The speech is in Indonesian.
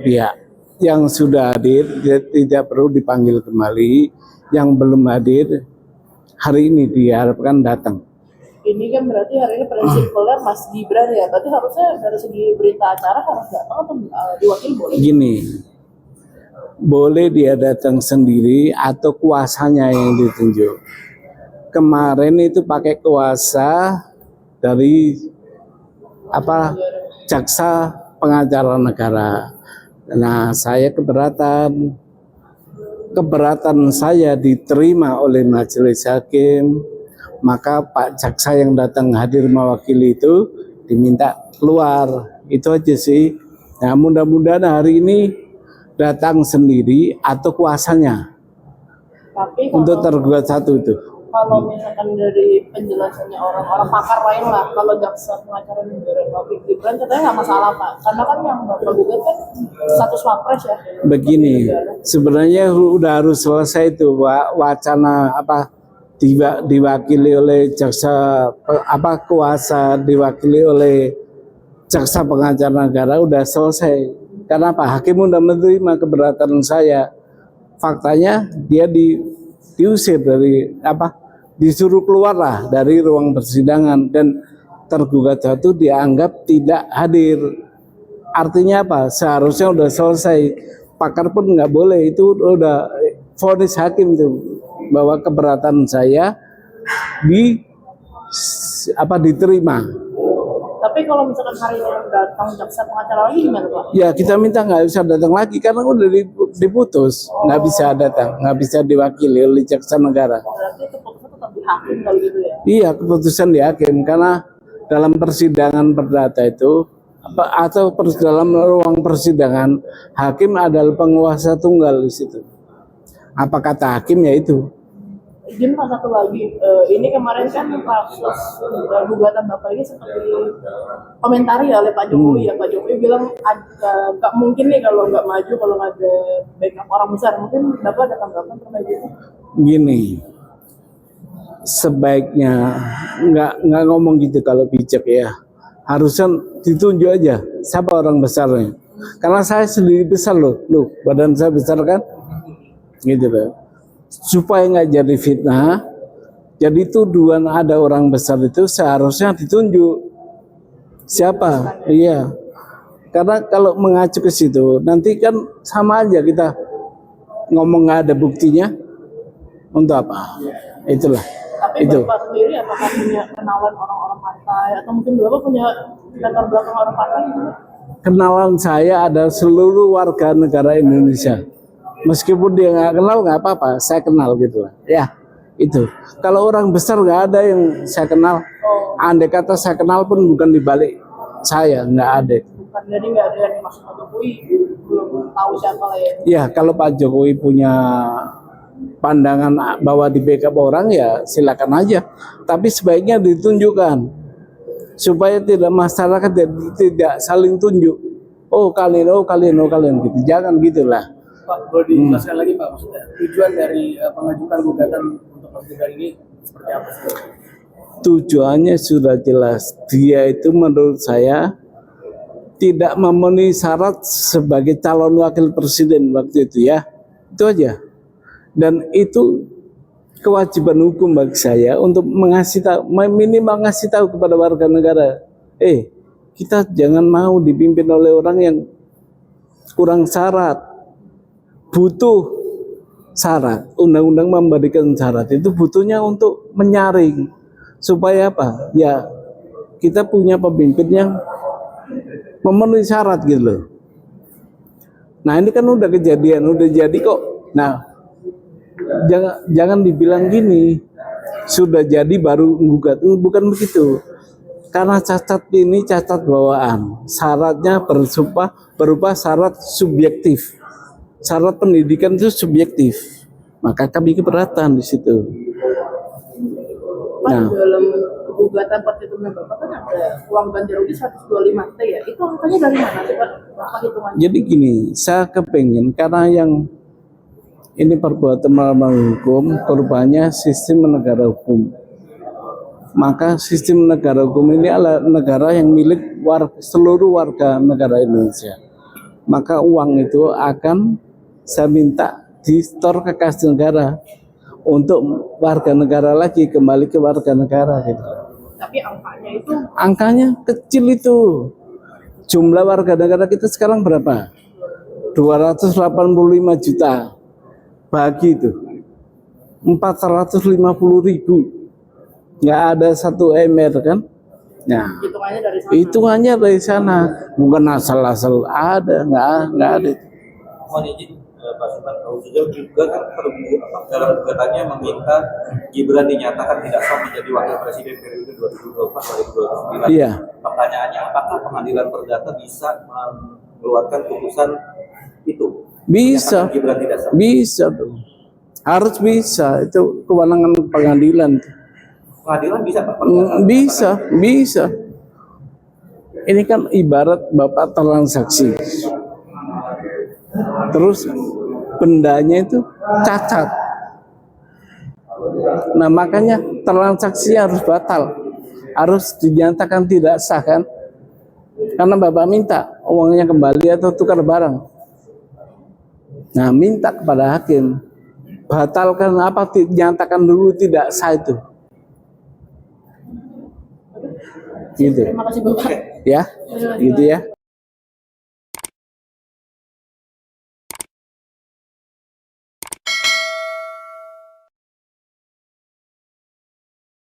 pihak. Yang sudah hadir tidak perlu dipanggil kembali, yang belum hadir hari ini diharapkan datang. Ini kan berarti hari ini prinsipnya Mas Gibran ya, berarti harusnya dari segi berita acara harus datang atau diwakili boleh? Gini, boleh dia datang sendiri atau kuasanya yang ditunjuk. Kemarin itu pakai kuasa dari jaksa pengacara negara. Nah, saya keberatan saya diterima oleh majelis hakim, maka Pak jaksa yang datang hadir mewakili itu diminta keluar. Itu aja sih. Nah, mudah-mudahan hari ini datang sendiri atau kuasanya. Tapi untuk tergugat satu itu. Kalau misalkan dari penjelasannya orang-orang pakar lain lah, kalau jaksa pengacara negara Pak Gibran katanya nggak masalah Pak, karena kan yang tergugat kan status wapres ya. Begini, sebenarnya udah harus selesai itu wacana diwakili oleh jaksa kuasa diwakili oleh jaksa pengacara negara udah selesai. Karena Pak Hakim udah menerima keberatan saya. Faktanya dia diusir dari disuruh keluar lah dari ruang persidangan dan tergugat satu dianggap tidak hadir. Artinya apa? Seharusnya udah selesai. Pakar pun nggak boleh, itu udah vonis hakim tuh bahwa keberatan saya diterima. Tapi kalau misalkan hari ini datang jaksa pengacara lagi gimana Pak? Ya kita minta nggak bisa datang lagi karena udah diputus, nggak bisa datang, nggak bisa diwakili oleh jaksa negara. Berarti keputusan tetap di hakim kalau gitu ya? Iya, keputusan di hakim karena dalam persidangan perdata itu atau dalam ruang persidangan hakim adalah penguasa tunggal di situ. Apa kata hakim ya itu. Izin Pak satu lagi, ini kemarin kan kasus gugatan Bapak ini seperti komentari oleh Pak Jokowi ya. Pak Jokowi bilang nggak mungkin nih kalau nggak maju, kalau nggak ada backup orang besar. Mungkin Bapak ada tanggapan terkait itu? Gini, sebaiknya nggak ngomong gitu kalau bijak ya. Harusnya ditunjuk aja siapa orang besarnya. Karena saya sendiri besar loh, badan saya besar kan, gitu loh. Supaya nggak jadi fitnah, jadi tuduhan ada orang besar itu seharusnya ditunjuk siapa. Iya, karena kalau mengacu ke situ nanti kan sama aja kita ngomong nggak ada buktinya untuk apa. Itulah. Tapi itu Bapak sendiri apakah punya kenalan orang-orang partai atau mungkin Bapak punya latar belakang orang partai gitu? Kenalan saya ada seluruh warga negara Indonesia. Meskipun dia nggak kenal nggak apa-apa, saya kenal gitu lah. Ya, itu. Kalau orang besar nggak ada yang saya kenal. Andai kata saya kenal pun bukan di balik saya, nggak ada. Bukan, jadi nggak ada yang dimaksud Pak Jokowi, belum tahu siapa lah ya. Ya, kalau Pak Jokowi punya pandangan bahwa di backup orang ya silakan aja. Tapi sebaiknya ditunjukkan supaya tidak masyarakat tidak saling tunjuk. Oh kalian gitu. Jangan gitulah. Pak, boleh dijelaskan lagi Pak, maksudnya tujuan dari pengajukan gugatan untuk Mas Gibran ini seperti apa sih? Tujuannya sudah jelas. Dia itu menurut saya tidak memenuhi syarat sebagai calon wakil presiden waktu itu ya. Itu aja. Dan itu kewajiban hukum bagi saya untuk minimal ngasih tahu kepada warga negara. Kita jangan mau dipimpin oleh orang yang kurang syarat. Butuh syarat, undang-undang memberikan syarat itu butuhnya untuk menyaring supaya apa? Ya kita punya pemimpin yang memenuhi syarat gitu loh. Nah ini kan udah kejadian, udah jadi kok. Nah jangan dibilang gini sudah jadi baru gugat, bukan begitu. Karena cacat ini cacat bawaan, syaratnya berupa syarat subjektif. Syarat pendidikan itu subjektif, maka kami keberatan di situ. Nah, dalam gugatan petitumnya Bapak kan ada uang ganti rugi 125 T ya, itu angkanya dari mana sih Pak? Apa hitungannya? Jadi gini, saya kepengen karena yang ini perbuatan melawan hukum, korbannya sistem negara hukum. Maka sistem negara hukum ini adalah negara yang milik seluruh warga negara Indonesia. maka uang itu akan saya minta di-store ke kas negara untuk warga negara lagi, kembali ke warga negara gitu. Tapi Angkanya kecil itu. Jumlah warga negara kita sekarang berapa? 285 juta. Bagi itu 450.000. Nggak ada 1 MR kan? Nah, hitungannya dari sana. Bukan asal-asal ada, nggak ada. Mohon izin Pak Sultan juga kan dalam gugatannya meminta Gibran dinyatakan tidak sah menjadi wakil presiden periode 2024-2029. Iya. Pertanyaannya, apakah pengadilan perdata bisa mengeluarkan putusan itu? Bisa, Menyatakan Gibran tidak sah. bisa tuh. Harus bisa, itu kewenangan pengadilan. Pengadilan bisa Pak? Bisa. Ini kan ibarat Bapak transaksi. Terus bendanya itu cacat. Nah, makanya transaksinya harus batal. Harus dinyatakan tidak sah kan? Karena Bapak minta uangnya kembali atau tukar barang. Nah, minta kepada hakim batalkan apa, dinyatakan dulu tidak sah itu. Gitu. Terima kasih Bapak. Ya, gitu ya.